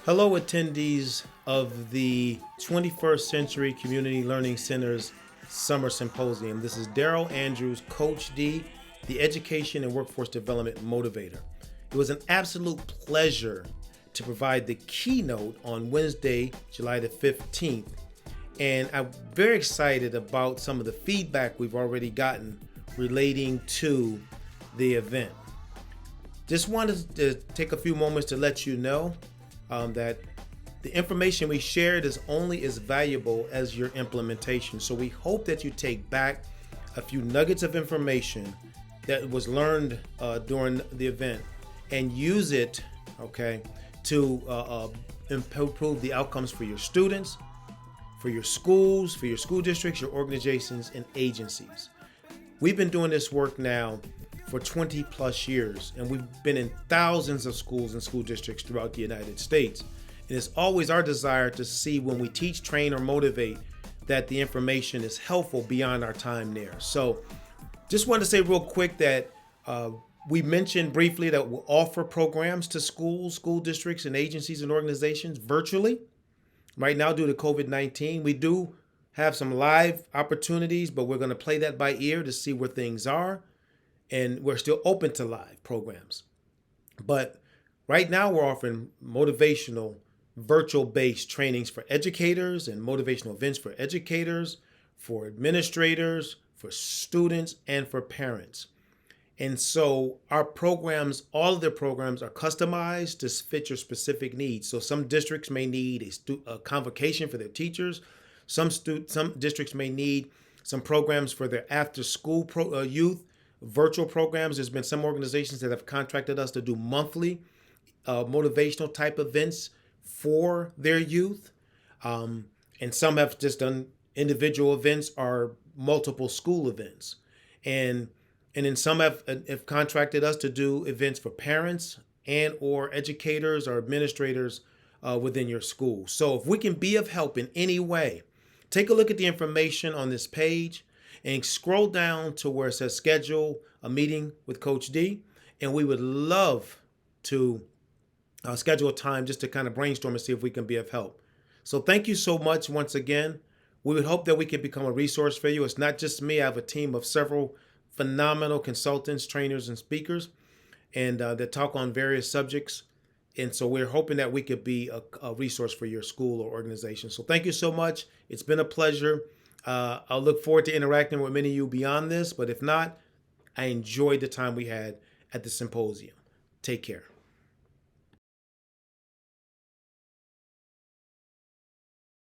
Hello, attendees of the 21st Century Community Learning Center's Summer Symposium. This is Darrell Andrews, Coach D, the Education and Workforce Development Motivator. It was an absolute pleasure to provide the keynote on Wednesday, July the 15th. And I'm very excited about some of the feedback we've already gotten relating to the event. Just wanted to take a few moments to let you know that the information we shared is only as valuable as your implementation. So we hope that you take back a few nuggets of information that was learned during the event and use it, to improve the outcomes for your students, for your schools, for your school districts, your organizations, and agencies. We've been doing this work now for 20 plus years, and we've been in thousands of schools and school districts throughout the United States. And it's always our desire to see when we teach, train, or motivate that the information is helpful beyond our time there. So just wanted to say real quick that we mentioned briefly that we'll offer programs to schools, school districts, and agencies and organizations virtually. Right now, due to COVID-19, we do have some live opportunities, but we're going to play that by ear to see where things are. And we're still open to live programs. But right now we're offering motivational, virtual-based trainings for educators and motivational events for educators, for administrators, for students, and for parents. And so our programs, all of their programs are customized to fit your specific needs. So some districts may need a convocation for their teachers. Some districts may need some programs for their after-school youth. Virtual programs. There's been some organizations that have contracted us to do monthly motivational type events for their youth. And some have just done individual events or multiple school events. And then some have contracted us to do events for parents and or educators or administrators within your school. So if we can be of help in any way, take a look at the information on this page and scroll down to where it says schedule a meeting with Coach D. And we would love to schedule a time just to kind of brainstorm and see if we can be of help. So thank you so much once again. We would hope that we can become a resource for you. It's not just me. I have a team of several phenomenal consultants, trainers, and speakers, and that talk on various subjects. And so we're hoping that we could be a resource for your school or organization. So thank you so much. It's been a pleasure. I'll look forward to interacting with many of you beyond this, but if not, I enjoyed the time we had at the symposium. Take care.